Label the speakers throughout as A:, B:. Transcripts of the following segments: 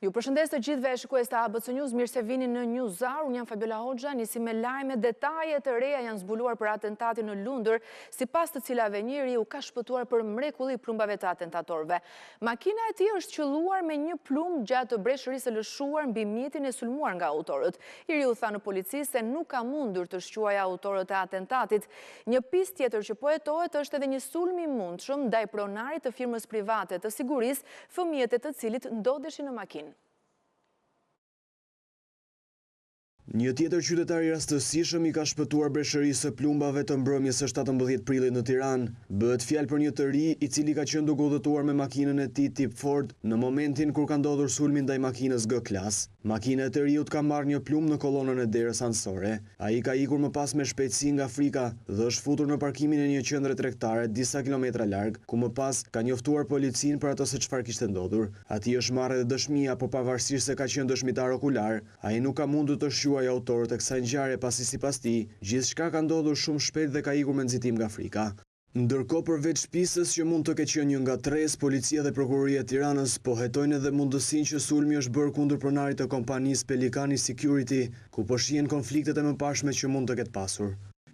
A: Ju përshëndes të gjithëve shikues të ABC News, mirë se vini në Newsar. Unë jam Fabiola Hoxha, nisi me lajme, detaje të reja janë zbuluar për atentatin në Lundër, sipas të cilave njëri u ka shpëtuar për mrekulli plumbave të atentatorëve. Makina e tij është qelluar me një plumb gjatë breshërisë së lëshuar mbi mjetin e sulmuar nga autorët. Njeriu tha në polici se nuk ka mundur të shquajë autorët e atentatit. Një pistë tjetër që po hetohet është edhe një sulm i mundshëm ndaj pronarit të firmës private të sigurisë, fëmijët e të cilit ndodheshin në makinë.
B: Një tjetër qytetar i rastësishëm i ka shpëtuar breshërisë së plumbave të mbrëmjes së 17 prillit në Tiranë. Bëhet fjalë për një të ri i cili ka qenë duke udhëtuar me makinën e tij tip Ford në momentin kur ka ndodhur sulmi ndaj makinës G-klas. Makina e të riut ka marrë një plumb në kolonën e derës anësore. Ai ka ikur më pas me shpejtësi nga Afrika dhe është futur në parkimin e një qendre tregtare disa kilometra larg, ku më pas ka njoftuar policinë për ato se çfarë kishte ndodhur. Atij është marrë edhe dëshmia, por pavarësisht se ka qenë dëshmitar okular, ai nuk ka mundur të shquajë autorët e kësaj ngjarje pasi sipas tij, gjithçka ka ndodhur shumë shpejt dhe ka ikur me nxitim nga Afrika. Ndërkohë, përveç shtëpisës që mund të ketë qenë një ngatres, policia dhe prokuroria e Tiranës po hetojnë edhe mundësinë që sulmi është bërë kundër pronarit të kompanisë Pelikani Security, ku po shihen konfliktet e mëparshme që mund të ketë pasur.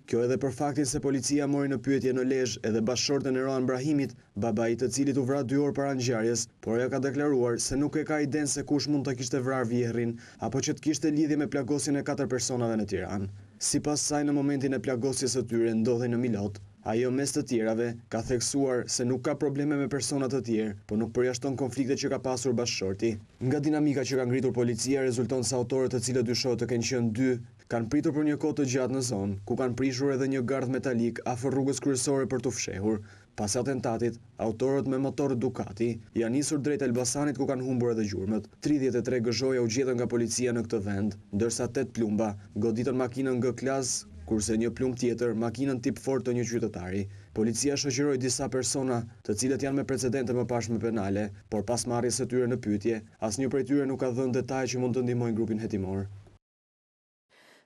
B: Kjo edhe për faktin se policia mori në pyetje në Lezhë edhe bashkëshorten e Rohan Brahimit, babait të cilit u vra 2 orë para ngjarjes, por ajo ka deklaruar se nuk e ka iden se kush mund të kishte vrarë vjehrin apo që të kishte lidhje me plagosjen e 4 personave në Tiranë. Sipas saj, në momentin e plagosjes së tyre ndodhej në Milot. Ajo mes të tjerave ka theksuar se nuk ka probleme me persona të tjerë, por nuk përjashton konfliktet që ka pasur bashkëshorti. Nga dinamika që ka ngritur policia, rezulton se autorët të cilët dyshohet të kenë qenë 2 kanë pritur për një kohë të gjatë në zonë, ku kanë prishur edhe një gardh metalik afër rrugës kryesore për t'u fshehur. Pas atentatit, autorët me motor Ducati janë nisur drejt Elbasanit, ku kanë humbur edhe gjurmët. 33 gëzhoja u gjetën nga policia në këtë vend, ndërsa 8 plumba goditën makinën G-klas, kurse një plumb tjetër makinën tip Ford të një qytetari. Policia shoqëroi disa persona, të cilët janë me precedente mëparshme penale, por pas marrjes së tyre në pyetje, asnjë prej tyre nuk ka dhënë detaje që mund të ndihmojnë grupin hetimor.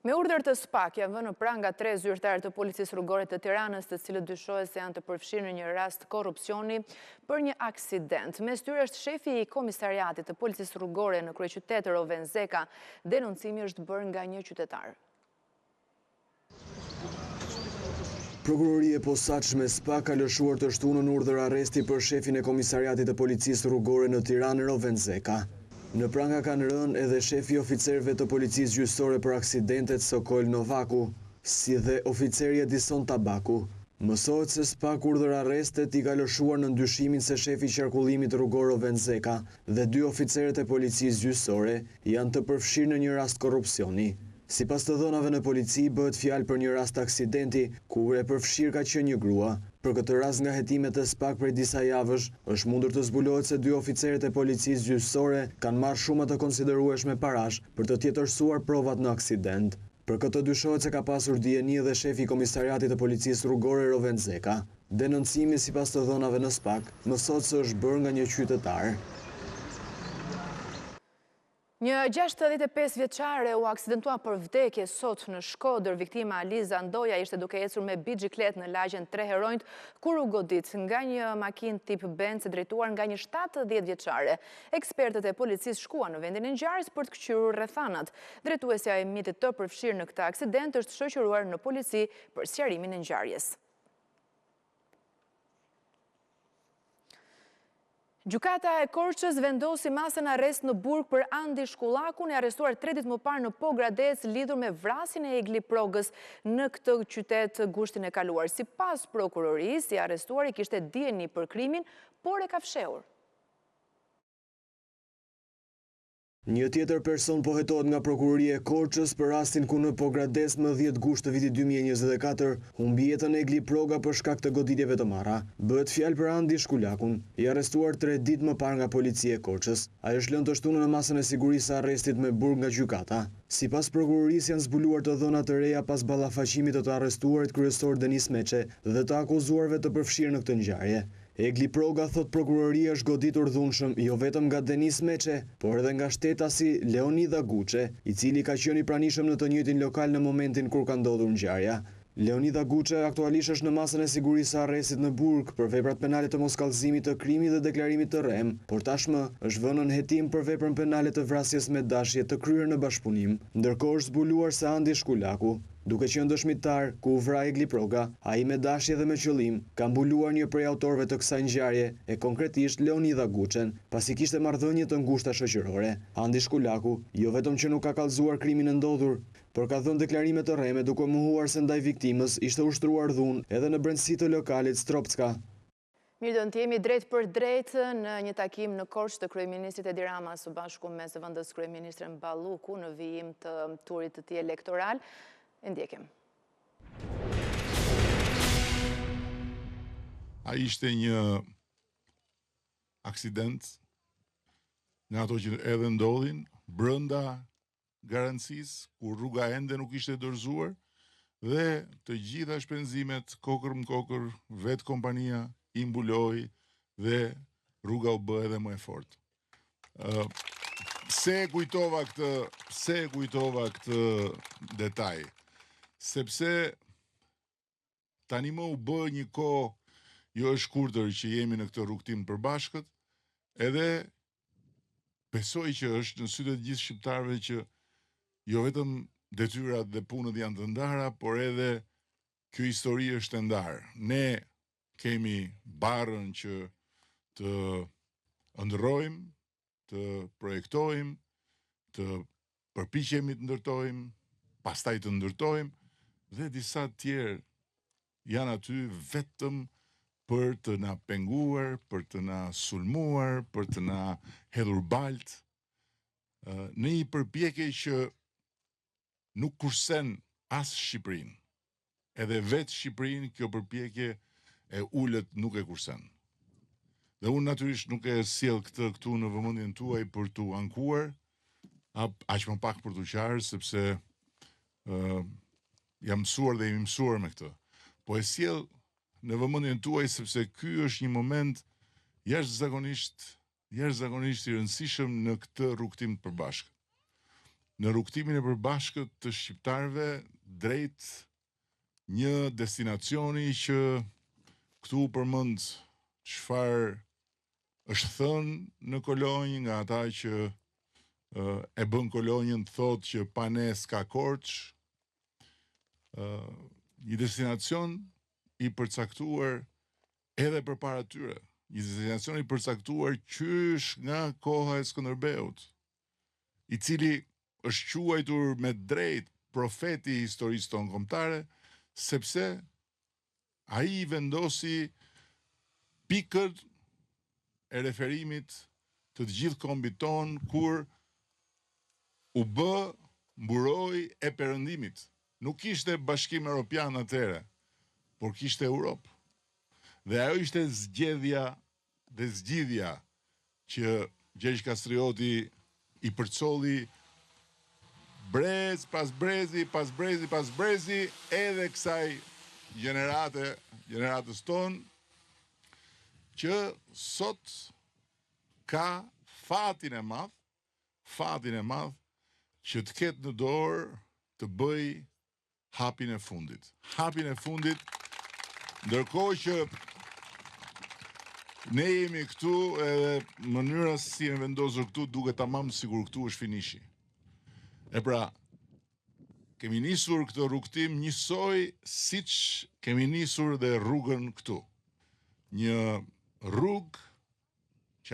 A: Me urdhër të SPAK janë vënë në pranga 3 zyrtarë të policisë rrugore të Tiranës, të cilët dyshohet se janë të përfshirë në një rast korrupsioni për një aksident. Mes tyre është shefi i komisariatit të policisë rrugore në kryeqytet Roven Zeka. Denoncimi është bërë nga një qytetar.
B: Prokuroria e posaçme SPAK ka lëshuar të shtunën urdhër arresti për shefin e komisariatit të policisë rrugore në Tiranë Roven Zeka. Në pranga kanë rënë edhe shefi i oficerëve të policisë gjyqësore për aksidentet Sokol Novaku, si dhe oficeri Edison Tabaku. Mësohet se SPAK urdhër arrestet i ka lëshuar në ndyshimin se shefi i qarkullimit rrugor Roven Zeka dhe 2 oficerët e policisë gjyqësore janë të përfshirë në një rast korrupsioni. Sipas të dhënave në polici, bëhet fjalë për një rast aksidenti ku e përfshirë ka qenë një grua. Për këtë rast, nga hetimet e SPAK prej disa javësh, është mundur të zbulohet se 2 oficerët e policisë gjyqësore kanë marrë shumë të konsiderueshme parash për të tjetërsuar provat në aksident. Për këtë dyshohet se ka pasur dijeni edhe shefi i komisariatit të policisë rrugore Roven Zeka. Denoncimi sipas të dhënave në SPAK mësohet se është bërë nga një qytetar.
A: Një 65 vjeçare u aksidentua për vdekje sot në Shkodër. Viktima Aliza Ndoja ishte duke ecur me biçikletë në lagjen 3 Heronjt kur u godit nga një makinë tip Benz drejtuar nga një 70 vjeçare. Ekspertët e policisë shkuan në vendin e ngjarjes për të kthyer rrethanat. Drejtuesja e mjetit të përfshirë në këtë aksident është shoqëruar në polici për sqarimin e ngjarjes. Gjykata e Korçës vendosi masën arrest në burg për Andi Shkullakun, e arrestuar 3 ditë më parë në Pogradec lidhur me vrasjen e Egli Progës në këtë qytet gushtin e kaluar. Sipas prokurorisë, i arrestuari kishte dijeni për krimin, por e ka fshehur.
B: Një tjetër person po hetohet nga prokuroria e Korçës për rastin ku në Pogradec më 10 gusht të vitit 2024 humbi jetën Egli Proga për shkak të goditjeve të marra. Bëhet fjalë për Andi Shkullakun, i arrestuar 3 ditë më parë nga policia e Korçës. Ai është lënë të shtunë në masën e sigurisë së arrestit me burg nga gjykata. Sipas prokurorisë janë zbuluar të dhëna të reja pas ballafaqimit të arrestuarit kryesor Denis Meçe dhe të akuzuarve të përfshirë në këtë ngjarje. Egli Proga, thot prokuroria, është goditur dhunshëm jo vetëm nga Denis Meçe, por edhe nga shtetasi Leonida Guçe, i cili ka qenë i pranishëm në të njëjtin lokal në momentin kur ka ndodhur ngjarja. Leonida Guçe aktualisht është në masën e sigurisë së arrestit në Burg për veprat penale të moskallëzimit të krimit dhe deklarimit të rrem, por tashmë është vënë në hetim për veprën penale të vrasjes me dashje të kryer në bashkëpunim. Ndërkohë është zbuluar se Andi Shkulaku, duke qenë dëshmitar ku u vra Egli Proga, ai me dashje dhe me qëllim ka mbuluar një prej autorëve të kësaj ngjarje, e konkretisht Leonida Guçen, pasi kishte marrëdhënie të ngushta shoqërore. Andi Shkulaku jo vetëm që nuk ka kallëzuar krimin e ndodhur, por ka dhënë deklarime të rreme duke mohuar se ndaj viktimës ishte ushtruar dhunë edhe në brendësi të lokalit Stropska.
A: Mirë, do të jemi drejt për drejt në një takim në Korçë të kryeministrit Edi Rama së bashku me zëvendës kryeministren Balluku në vijim të turit të tij elektoral. E ndjekim.
C: Ai ishte një aksident nga ato që edhe ndodhin brenda garancisë, ku rruga ende nuk ishte dorëzuar dhe të gjitha shpenzimet kokër më kokër, vetë kompania i mbuloi dhe rruga u bë edhe më e fortë. Pse e kujtova këtë detaj? Sepse tani më u bë një kohë jo e shkurtër që jemi në këtë rrugtim përbashkët, edhe besoj që është në sytë të gjithë shqiptarëve që jo vetëm detyrat dhe punët janë të ndara, por edhe kjo histori është e ndarë. Ne kemi barën që të ndërrojmë, të projektojmë, të përpiqemi të ndërtojmë, pastaj të ndërtojmë, dhe disa tjerë janë aty vetëm për të na penguar, për të na sulmuar, për të na hedhur balt, në një përpjekje që nuk kursen as Shqipërinë. Edhe vetë Shqipërinë kjo përpjekje e ulët nuk e kursen. Dhe unë natyrisht nuk e sjell këtë këtu në vëmendjen tuaj për t'u ankuar, aq më pak për t'u qarë, sepse jam mësuar dhe jemi mësuar me këtë. Po e sjell në vëmendjen tuaj sepse ky është një moment jashtëzakonisht i rëndësishëm në këtë rrugtim të përbashkët. Në rrugtimin e përbashkët të shqiptarëve drejt një destinacioni që këtu përmend çfarë është thënë në Kolonjë nga ata që e bën Kolonjën, thotë që pa ne s'ka Korçë. Një destinacion i përcaktuar edhe përpara tyre. Një destinacion i përcaktuar qysh nga koha e Skënderbeut, i cili është quajtur me drejt profeti i historisë tonë kombëtare, sepse ai vendosi pikët e referimit të gjithë kombit tonë kur u bë mburoj e perëndimit. Nuk ishte Bashkim Evropian atëherë, por kishte Europë. Dhe ajo ishte zgjidhja që Gjergj Kastrioti i përcolli brez pas brezi, pas brezi, edhe kësaj gjeneratës tonë, që sot ka fatin e madh që të ketë në dorë të bëj hapin e fundit. Hapin e fundit, ndërkohë që ne jemi këtu edhe mënyra si e vendosur këtu duket tamam sigur këtu është finishi. E pra, kemi nisur këtë rrugtim njësoj siç kemi nisur dhe rrugën këtu. Një rrugë që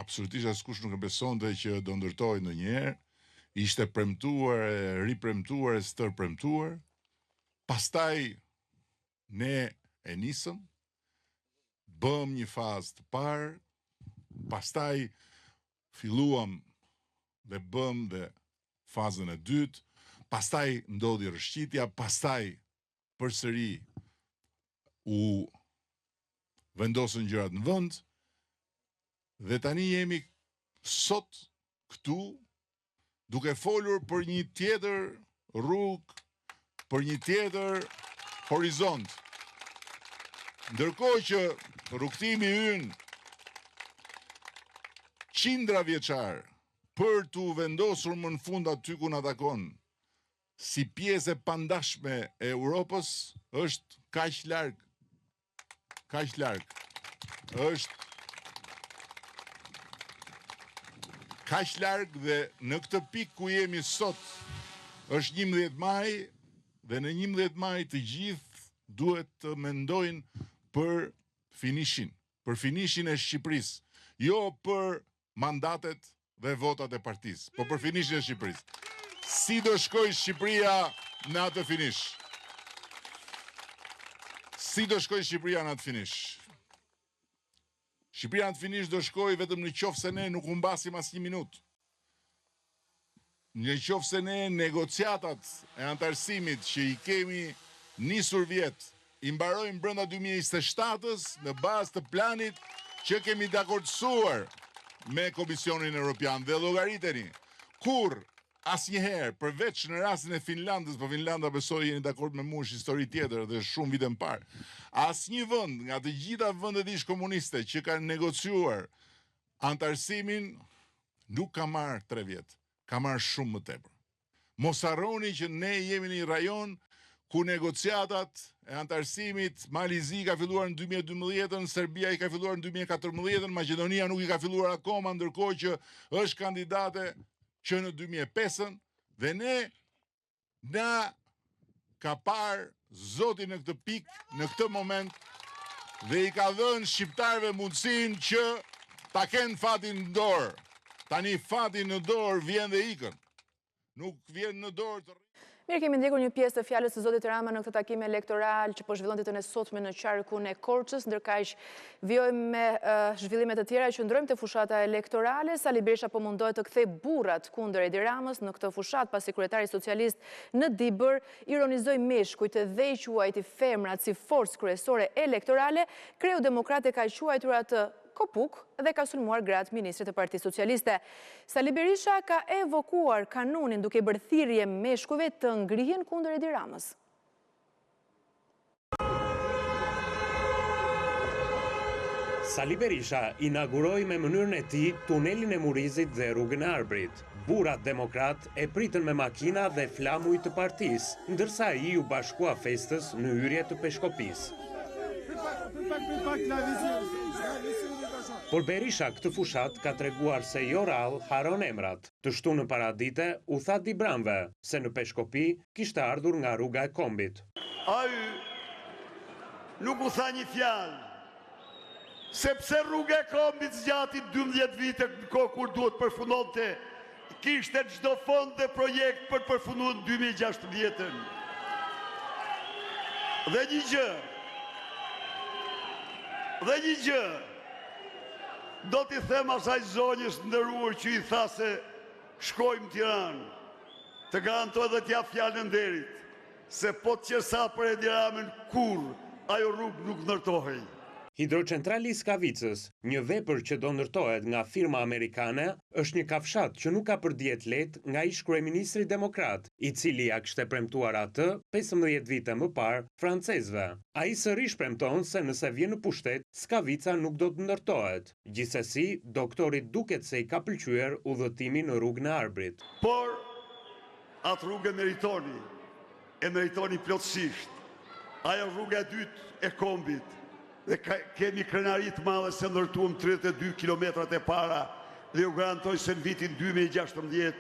C: absolutisht askush nuk e besonte që do ndërtohej ndonjëherë, ishte premtuar, ripremtuar, stërpremtuar. Pastaj ne e nisëm, bëm një fazë të parë, pastaj filluam dhe bëm dhe fazën e dytë, pastaj ndodhi rëshqitja, pastaj përsëri u vendosën gjërat në vend, dhe tani jemi sot këtu duke folur për një tjetër rrugë, për një tjetër horizont. Ndërkohë që rrugtimi ynë qindra vjeçar për t'u vendosur më në fund aty ku na takon, si pjesë e pandashme e Europës është kaq larg. Është kaq larg dhe në këtë pikë ku jemi sot është 11 maj dhe në 11 maj të gjithë duhet të mendojnë për finishin e Shqipërisë, jo për mandatet dhe votat e partisë, po për finishin e Shqipërisë. Si do shkojë Shqipëria në atë finish? Shqipëria në atë finish do shkojë vetëm në qoftë se ne nuk humbasim as një minutë. Në qoftë se ne negociatat e antarësimit që i kemi nisur vjet, i mbarojmë brenda 2027-s në bazë të planit që kemi dakordsuar me Komisionin Evropian dhe llogariteni kur asnjëherë, përveç në rastin e Finlandës, po Finlanda besoj jeni dakord me mua, është histori tjetër dhe shumë vite më parë. Asnjë vend nga të gjitha vendet ish komuniste që kanë negociuar antarësimin nuk ka marrë 3 vjet, ka marrë shumë më tepër. Mos harroni që ne jemi në një rajon ku negociatat e antarësimit, Malizi ka filluar në 2012, Serbia i ka filluar në 2014, Maqedonia nuk i ka filluar akoma, ndërkohë që është kandidate që në 2005 dhe na ka parë Zoti në këtë pikë, në këtë moment, dhe i ka dhënë shqiptarëve mundësinë që ta kenë fatin në dorë. Tani fatin në dorë vjen dhe ikën. Nuk vjen në dorë të...
A: Mirë, kemi ndjekur një pjesë të fjalës së Zotit Rama në këtë takim elektoral që po zhvillon ditën e sotme në qarkun e Korçës, ndërkaq vijojmë me zhvillime të tjera që ndrojmë te fushata elektorale. Sali Berisha po mundohet të kthejë burrat kundër Edi Ramës në këtë fushat pasi kryetari socialist në Dibër ironizoi meshkujt dhe i quajti femrat si forcë kryesore elektorale. Kreu Demokrate ka quajtur atë kopuk dhe ka sulmuar gratë ministrit të Partisë Socialiste. Sali Berisha ka evokuar kanunin duke bërë thirrje meshkujve të ngrihen kundër Edi Ramës.
D: Sali Berisha inauguroi me mënyrën e tij tunelin e Murizit dhe rrugën e Arbrit. Burrat demokrat e pritën me makina dhe flamuj të partisë, ndërsa ai u bashkua festës në hyrje të Peshkopisë. Por Berisha këtë fushat ka treguar se jo rall haron emrat. Të shtunë në paradite u tha Dibranve se në Peshkopi kishte ardhur nga rruga e Kombit.
E: Ai nuk u tha një fjalë, sepse rruga e Kombit zgjati 12 vite në kohë kur duhet përfundonte, kishte çdo fond dhe projekt për të përfunduar në 2016. Dhe një gjë, do t'i them asaj zonjës nderuar që i tha se shkojmë në Tiranë, të garantoj dhe t'ja fjalën e nderit, se po të qesa për Edi Ramën kur ajo rrugë nuk ndërtohej.
D: Hidrocentrali i Skavicës, një vepër që do ndërtohet nga firma amerikane, është një kafshat që nuk ka përdiet lehtë nga ish kryeministri demokrat, i cili ja kishte premtuar atë 15 vite më parë francezëve. Ai sërish premton se nëse vjen në pushtet, Skavica nuk do të ndërtohet. Gjithsesi, doktorit duket se i ka pëlqyer udhëtimi në rrugën e Arbrit.
E: Por atë rrugë e meritoni plotësisht. Ajo rruga e dytë e Kombit, dhe kemi krenarit madhe se ndërtuam 32 kilometrat e para dhe ju garantoj se në vitin 2016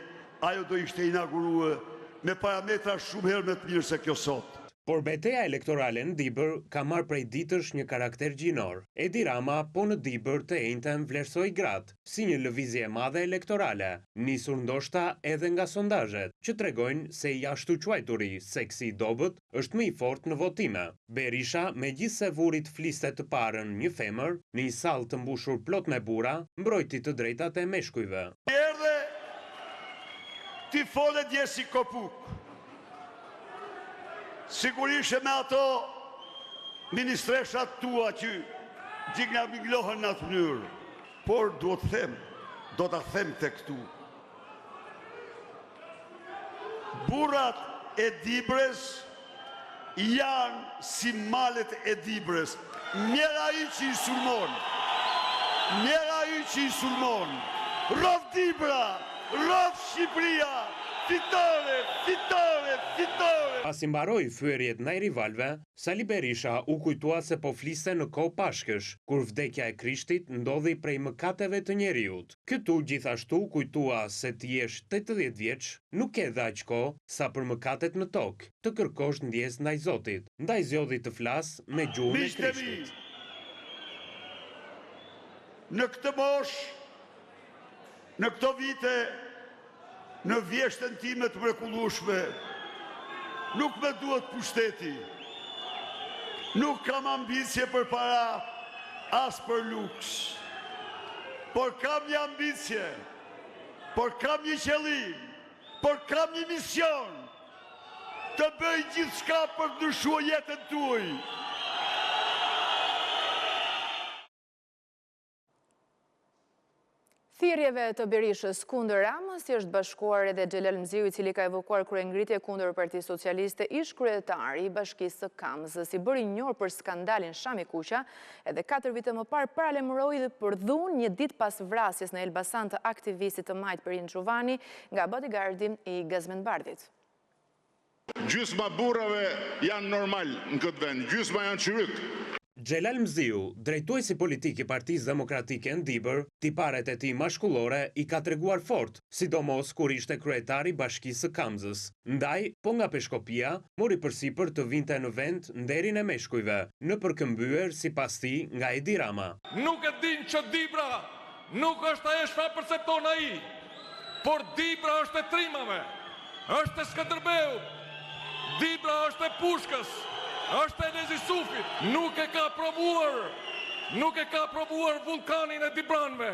E: ajo do ishte inauguruar me parametra shumë herë më të mirë se kjo sot.
D: Por betejë elektorale në Dibër ka marrë prej ditësh një karakter gjinor. Edi Rama po në Dibër të njëjtën vlerësoi gratë si një lëvizje e madhe elektorale, nisur ndoshta edhe nga sondazhet, që tregojnë se i ashtu quajturi seksi i dobët është më i fortë në votime. Berisha, megjithse vuri të fliste të parën një femër, në një sallë të mbushur plot me burra, mbrojti të drejtat e meshkujve.
E: Erdhe ti fole dje si kopuk. Sigurisht me ato ministreshat tua që gjigna minglohen në atë mënyrë, por do ta them të këtu. Burrat e Dibrës janë si malet e Dibrës. Njëra i që i sulmon, rrëf Dibra, rrëf Shqipëria, fitore, fitore, fitore.
D: Pasi mbaroi fyerjet ndaj rivalve, Sali Berisha u kujtua se po fliste në kohë pashkësh, kur vdekja e Krishtit ndodhi prej mëkateve të njeriut. Këtu gjithashtu kujtua se ti jesh 80 vjeç, nuk ke dhe aq kohë sa për mëkatet në tokë, të kërkosh ndjes ndaj Zotit, ndaj Zotit të flas me gjuhën e Krishtit.
E: Në këtë moshë, në këto vite, në vjeshtën time të mrekullueshme, nuk më duhet pushteti. Nuk kam ambicie për para, as për luks. Por kam një ambicie, por kam një qëllim, por kam një mision, të bëj gjithçka për të ndryshuar jetën tuaj.
A: Thirrjeve të Berishës kundër Ramës i është bashkuar edhe Xhelal Mziu, i cili ka evokuar kryengritje kundër Partisë Socialiste, ish kryetari i Bashkisë së Kamzës, i bëri njohur për skandalin Shami Kuqa, edhe 4 vite më parë paralajmëroi dhe për dhunë një ditë pas vrasjes në Elbasan të aktivistit të majt Perin Xhuvani nga bodyguardi i Gazmendbardhit.
F: Gjysma burrave janë normal në këtë vend, gjysma janë çyryk.
D: Xhelal Mziu, drejtuesi politik i Partisë Demokratike në Dibër, tiparet e tij mashkullore i ka treguar fort, sidomos kur ishte kryetari i Bashkisë së Kamzës. Ndaj, po nga Peshkopia, mori përsipër të vinte në vend nderin e meshkujve, në përkëmbyer sipas tij nga Edi Rama.
G: Nuk e din që Dibra nuk është ajo çfarë percepton ai, por Dibra është e trimave, është e Skënderbeut, Dibra është e Pushkës, është e Nezi Sufit, nuk e ka provuar vulkanin e Dibranve.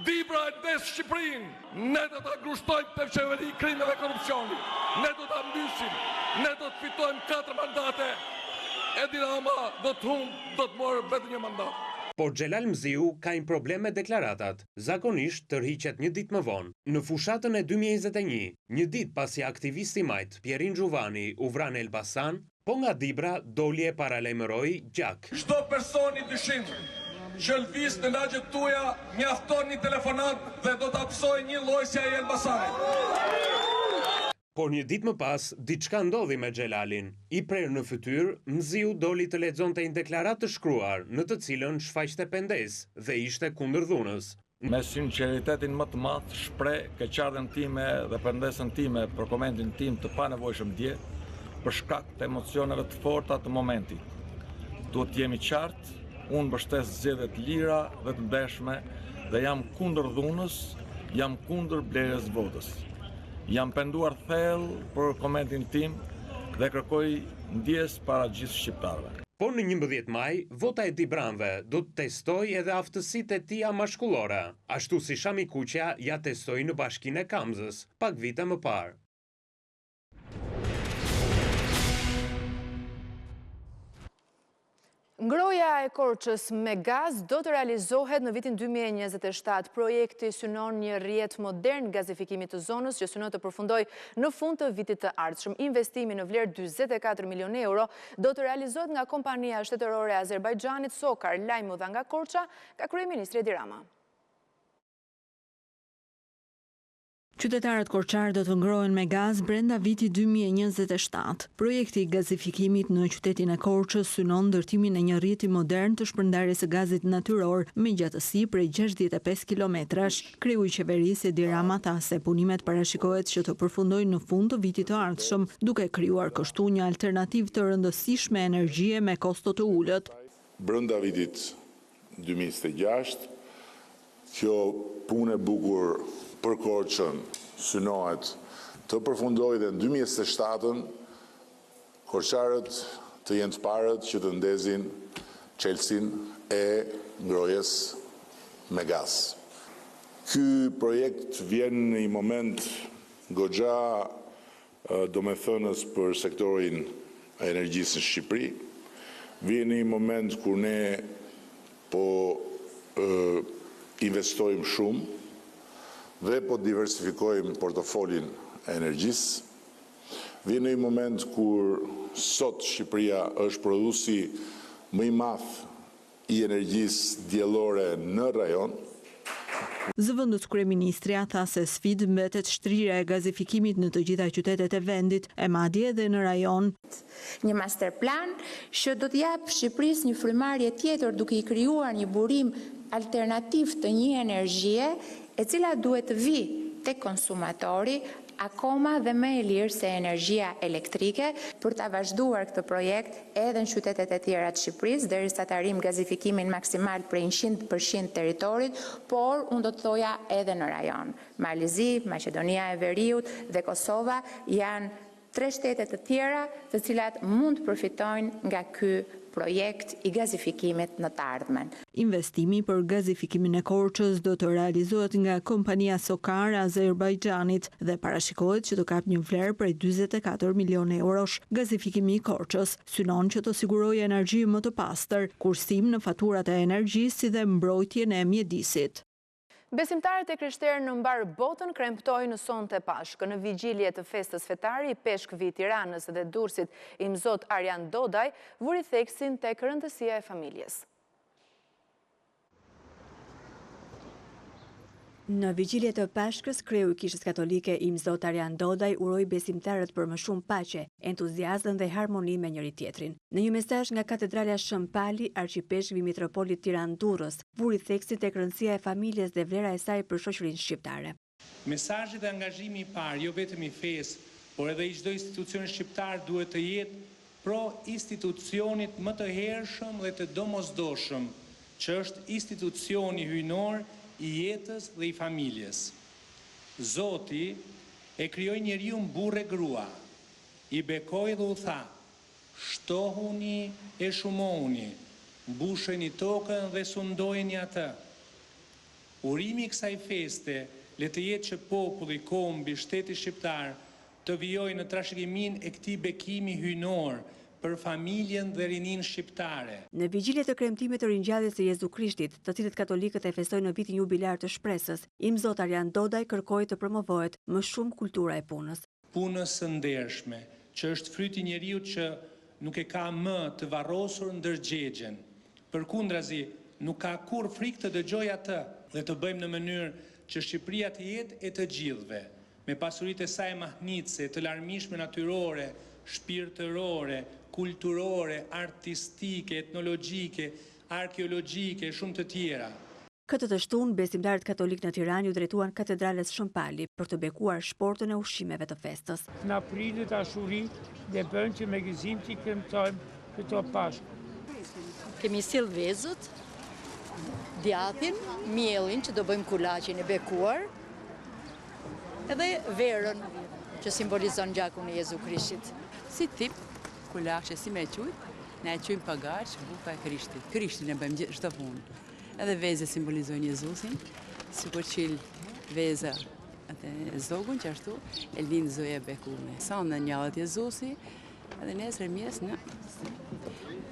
G: Dibra e ndes Shqipërinë, ne do ta grushtojmë të qeveri krimeve dhe korrupsionit, ne do ta mbysim, ne do të fitojmë 4 mandate, Edi Rama do të morë vetëm një mandat.
D: Por Xhelal Mziu ka një problem me deklaratat, zakonisht tërhiqet një ditë më vonë. Në fushatën e 2021, një ditë pasi aktivisti majt Perin Xhuvani u vran në Elbasan, po nga Dibra doli e paralajmëroi gjak.
G: Çdo personi dyshim që lëviz në lagjet tuaja mjafton një telefonat dhe do ta psojë një lloj si ai Elbasanit.
D: Por një ditë më pas, diçka ndodhi me Xhelalin. I prerë në fytyrë, Mziu doli të lexonte një deklaratë të shkruar, në të cilën shfaqte pendes dhe ishte kundër dhunës.
H: Me sinqeritetin më të madh shpreh keqardhjen time dhe pendesën time për komentin tim të panevojshëm dje, për shkak të emocioneve të forta të momentit. Duhet të jemi qartë, unë mbështes zgjedhjet lira dhe të ndeshme dhe jam kundër dhunës, jam kundër blerjes votës. Jam penduar thellë për komentin tim dhe kërkoj ndjes para gjithë shqiptarëve.
D: Por në 11 maj, vota e Dibranve do të testoj edhe aftësitë e tija mashkullore, ashtu si Shami Kuqa ja testoi në Bashkinë e Kamzës, pak vite më parë.
A: Ngroja e Korçës me gaz do të realizohet në vitin 2027. Projekti synon një rrjet modern gazifikimit të zonës që synon të përfundoj në fund të vitit të ardhshëm. Investimi në vlerë 44 milion euro do të realizohet nga kompania shtetërore e Azerbajxhanit Sokar Lajmu dha nga Korça, ka kryeministri Edi Rama.
I: Qytetarët korçar do të ngrohen me gaz brenda vitit 2027. Projekti i gazifikimit në qytetin e Korçës synon ndërtimin e një rrjeti modern të shpërndarjes së gazit natyror me gjatësi prej 65 kilometrash. Kreu i qeverisë Edi Rama tha se punimet parashikohet që të përfundojnë në fund të vitit të ardhshëm, duke krijuar kështu një alternativë të rëndësishme energjie me kosto të ulët.
F: Brenda vitit 2026, kjo punë e bukur për Korçën synohet të përfundojë dhe në 2027 korçarët të jenë të parët që të ndezin çelësin e ngrojes me gaz. Ky projekt vjen në një moment goxha domethënës për sektorin e energjisë në Shqipëri. Vjen në një moment kur ne po investojmë shumë dhe po diversifikojmë portofolin e energjisë. Vjen në një moment kur sot Shqipëria është prodhuesi më i madh i energjisë diellore në rajon.
I: Zëvendës kryeministrja tha se sfidë mbetet shtrirja e gazifikimit në të gjitha qytetet e vendit, e madje edhe në rajon.
J: Një master plan që do të jap Shqipërisë një frymarrje tjetër duke i krijuar një burim alternativ të një energjie e cila duhet të vi tek konsumatori akoma dhe më e lirë se energjia elektrike për ta vazhduar këtë projekt edhe në qytetet e tjera të Shqipërisë derisa të arrijmë gazifikimin maksimal prej 100% territorit, por unë do të thoja edhe në rajon. Malizi, Maqedonia e Veriut dhe Kosova janë 3 shtete të tjera të cilat mund të përfitojnë nga ky projekt i gazifikimit në të ardhmen.
I: Investimi për gazifikimin e Korçës do të realizohet nga kompania Sokar e Azerbajxhanit dhe parashikohet që të kap një vlerë prej 44 milion eurosh. Gazifikimi i Korçës synon që të sigurojë energji më të pastër, kursim në faturat e energjisë si dhe mbrojtjen e mjedisit.
A: Besimtarët e krishterë në mbar botën kremtojnë sonte Pashkë. Në vigjilje të festës fetare i Peshkëve të Tiranës dhe Durrësit, imzot Arjan Dodaj vuri theksin tek rëndësia e familjes.
K: Në vigjilje të Pashkës, kreu i Kishës Katolike imzot Arjan Dodaj uroi besimtarët për më shumë paqe, entuziazëm dhe harmoni me njëri tjetrin. Në një mesazh nga katedrala Shën Pali, arqipeshkvi mitropolit Tiranë Durrës vuri theksin tek rëndësia e familjes dhe vlera e saj për shoqërinë shqiptare.
L: Mesazhi dhe angazhimi i parë, jo vetëm i fesë, por edhe i çdo institucioni shqiptar duhet të jetë pro institucionit më të hershëm dhe të domosdoshëm, që është institucioni hyjnor i jetës dhe i familjes. Zoti e krijoi njeriun burrë e grua, i bekoi dhe u tha: shtohuni e shumohuni, mbusheni tokën dhe sundojeni atë. Urimi i kësaj feste le të jetë që populli, kombi, shteti shqiptar të vijojë në trashëgiminë e këtij bekimi hyjnor për familjen dhe rinin shqiptare.
K: Në vigjilje të kremtimit të ringjalljes së Jezu Krishtit, të cilët katolikët e festojnë në vitin jubilar të shpresës, imzot Arjan Dodaj kërkoi të promovohet më shumë kultura e punës.
L: Punës së ndershme, që është fryti i njeriu që nuk e ka më të varrosur ndërgjegjen. Përkundrazi, nuk ka kur frikë të dëgjojë atë dhe të bëjmë në mënyrë që Shqipëria të jetë e të gjithëve, me pasuritë e saj mahnitse, të larmishme natyrore, shpirtërore, kulturore, artistike, etnologjike, arkeologjike, shumë të tjera.
K: Këtë të shtunë, besimtarët katolik në Tiranë ju drejtuan katedrales Shën Pali për të bekuar shportën e ushqimeve të festës.
M: Në aprili dashuri dhe bën që me gëzim që i kremtojmë këto Pashkë.
N: Kemi sill vezët, djathtin, mielin që do bëjmë kulaqin e bekuar, edhe verën që simbolizon gjakun e Jezu Krishtit.
O: Si tip, kulaqe si me qujt, ne e qujmë pagash, buka e Krishtit. Krishtin e bëjmë çdo punë. Edhe vezë simbolizojnë Jezusin, sikur qil veza atë zogun që ashtu e lind zoja e bekume. Sa në njallet Jezusi, edhe nesër mjes në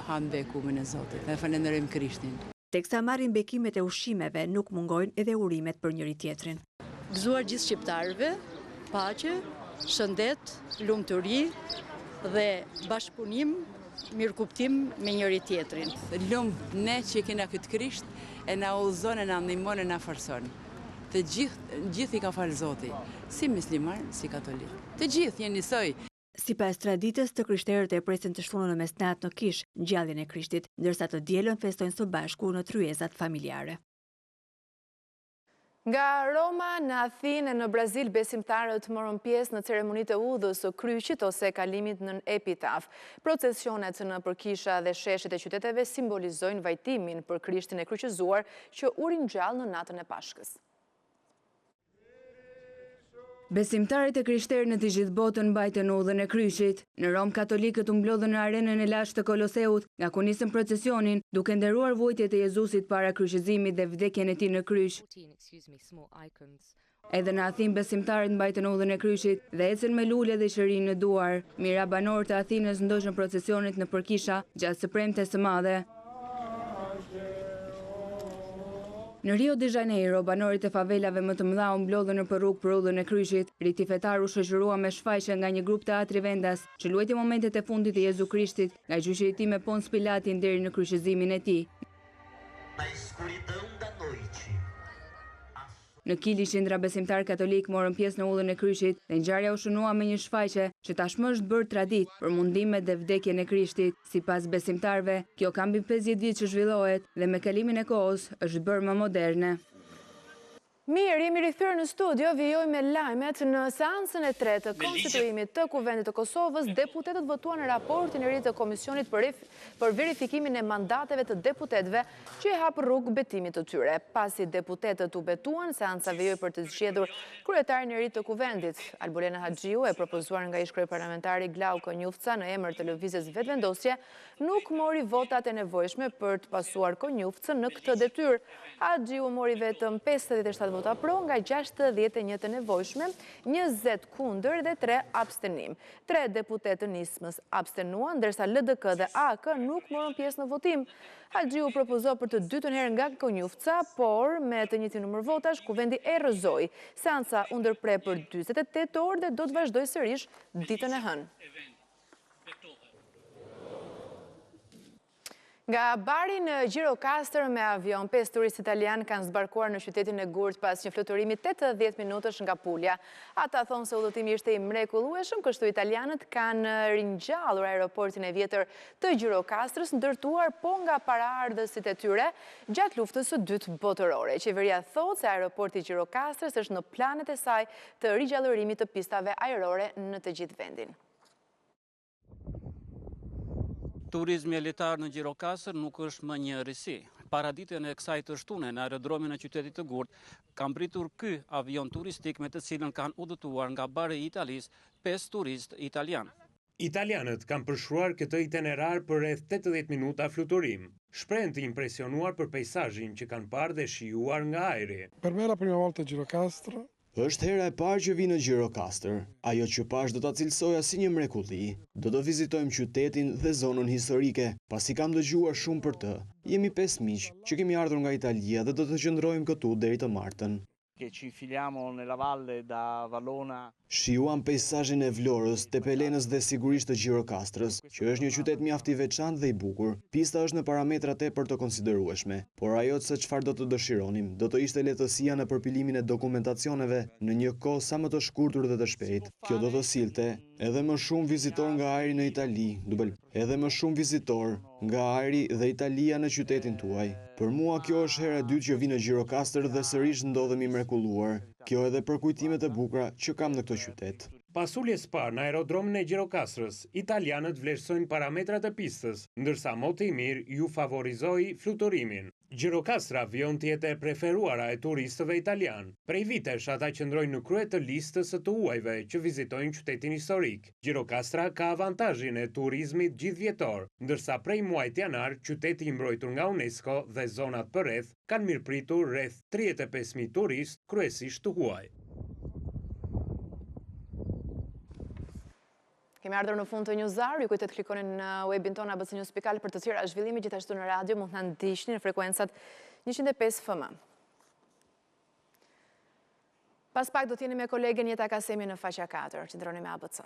O: hanë bekume në Zotit. Dhe falenderojmë Krishtin.
K: Teksa marrin bekimet e ushqimeve, nuk mungojnë edhe urimet për njëri tjetrin.
N: Gëzuar gjithë shqiptarëve, paqe, shëndet, lumturi dhe bashkëpunim, mirëkuptim me njëri tjetrin.
O: Lumë ne që kena këtë Krisht, e na udhëzon, e na ndihmon, e na forcon. Të gjithë i ka falë Zoti, si musliman, si katolik. Të gjithë janë njësoj.
K: Sipas traditës, të krishterët e presin të shtunën në mesnat në Kish, ngjalljen e Krishtit, ndërsa të dielën festojnë së bashku në tryezat familjare.
A: Nga Roma në Athinë në Brazil, besimtarët morën pjesë në ceremonitë e udhës së kryqit ose kalimit nën epitaf. Procesionet në përkisha dhe sheshet e qyteteve simbolizojnë vajtimin për Krishtin e kryqëzuar që u ringjall në natën e Pashkës.
P: Besimtarët e krishterë në të gjithë botën mbajtën udhën e kryqit. Në Rom, katolikët u mblodhën në arenën e lashtë të Koloseut, nga ku nisën procesionin, duke nderuar vujtjet e Jezusit para kryqëzimit dhe vdekjen e tij në kryq. Edhe në Athinë, besimtarët mbajtën udhën e kryqit dhe ecën me lule dhe shërin në duar. Mira banorë të Athinës ndoshën procesionit në përkisha gjatë së premtes së madhe. Në Rio de Janeiro, banorët e favelave më të mëdha u mblodhën në rrugë për udhën e kryqit. Riti fetar u shoqërua me shfaqje nga një grup teatri vendas, që luajti momentet e fundit të Jezu Krishtit, nga gjyqëritimi me Pons Pilatin deri në kryqëzimin e tij. Në Kili, qindra besimtar katolik morën pjesë në udhën e Kryqit dhe ngjarja u shënua me një shfaqje që tashmë është bërë traditë për mundimet dhe vdekjen e Krishtit. Sipas besimtarëve, kjo kambi 50 vjet që zhvillohet dhe me kalimin e kohës është bërë më moderne.
A: Mirë, jemi rikthyer në studio, vijoj me lajmet. Në seancën e tretë të konstituimit të Kuvendit të Kosovës, deputetët votuan raportin e ri të Komisionit për verifikimin e mandateve të deputetëve që e hap rrugë betimit të tyre. Pasi deputetët u betuan, seanca vijoj për të zgjedhur kryetarin e ri të Kuvendit. Albolena Haxhiu, e propozuar nga ish-kryeparlamentari Glauko Njufca në emër të lëvizjes vetëvendosje, nuk mori votat e nevojshme për të pasuar Konjufcën në këtë detyrë. Haxhiu mori vetëm 57 vota pro nga 61 të nevojshme, 20 kundër dhe 3 abstenim. 3 deputetë të nismës abstenuan, ndërsa LDK dhe AK nuk morën pjesë në votim. Haxhiu propozoi për të dytën herë nga Konjufca, por me të njëjtin numër votash Kuvendi e rrëzoi. Seanca u ndërprer për 48 orë dhe do të vazhdojë sërish ditën e hënë. Nga bari në Gjirokastër me avion, 5 turistë italian kanë zbarkuar në qytetin e Gurët pas një fluturimi 80 minutësh nga pulja. Ata thonë se udhëtimi ishte i mrekullueshëm, kështu italianët kanë ringjallur aeroportin e vjetër të Gjirokastrës, ndërtuar po nga paraardhësit e tyre gjatë luftës së dytë botërore. Qeveria thotë se aeroporti i Gjirokastrës është në planet e saj të ringjallërimit të pistave ajrore në të gjithë vendin.
Q: Turizmi elitar në Gjirokastër nuk është më një risi. Paraditën e kësaj të shtune në aerodromin e qytetit të Gurët, kam pritur ky avion turistik me të cilën kanë udhëtuar nga bari i Italisë 5 turistë italian.
D: Italianët kanë përshkruar këtë itinerar për rreth 80 minuta fluturim. Shprehen të impresionuar për peizazhin që kanë parë dhe shijuar nga ajri.
R: Per me la prima volta Gjirokastër.
B: Është hera e parë që vi në Gjirokastër. Ajo që pash do ta cilësoja si një mrekulli. Do të vizitojmë qytetin dhe zonën historike, pasi kam dëgjuar shumë për të. Jemi 5 miq që kemi ardhur nga Italia dhe do të qëndrojmë këtu deri të martën.
S: Che ci infiliamo nella valle da Valona.
B: Shijuam peizazhin e Vlorës, Tepelenës dhe sigurisht të Gjirokastrës, që është një qytet mjaft i veçantë dhe i bukur. Pista është në parametra tepër të konsiderueshme, por ajo se çfarë do të dëshironim, do të ishte lehtësia në përpilimin e dokumentacioneve në një kohë sa më të shkurtër dhe të shpejtë. Kjo do të sillte edhe më shumë vizitor nga ajri në Itali, edhe më shumë vizitor nga ajri dhe Italia në qytetin tuaj. Për mua kjo është hera e dytë që vi në Gjirokastër dhe sërish ndodhemi mrekulluar. Kjo edhe për kujtimet e bukura që kam në këtë qytet.
D: Pas uljes parë në aerodromin e Gjirokastrës, italianët vlerësojnë parametrat e pistës, ndërsa moti i mirë ju favorizoi fluturimin. Gjirokastra vjen të jetë e preferuara e turistëve italian. Prej vitesh ata qëndrojnë në krye të listës së të huajve që vizitojnë qytetin historik. Gjirokastra ka avantazhin e turizmit gjithvjetor, ndërsa prej muajit janar qyteti i mbrojtur nga UNESCO dhe zonat përreth kanë mirëpritur rreth 35.000 turistë, kryesisht të huaj.
A: Kemi ardhur në fund të Newshour, ju kujtet klikoni në webin tonë abcnews.al për të tjera zhvillime, gjithashtu në radio mund të na ndiqni në frekuencat 105 FM. Pas pak do t'jeni me kolegen Jeta Kasemi në faqja 4, qëndroni me ABC.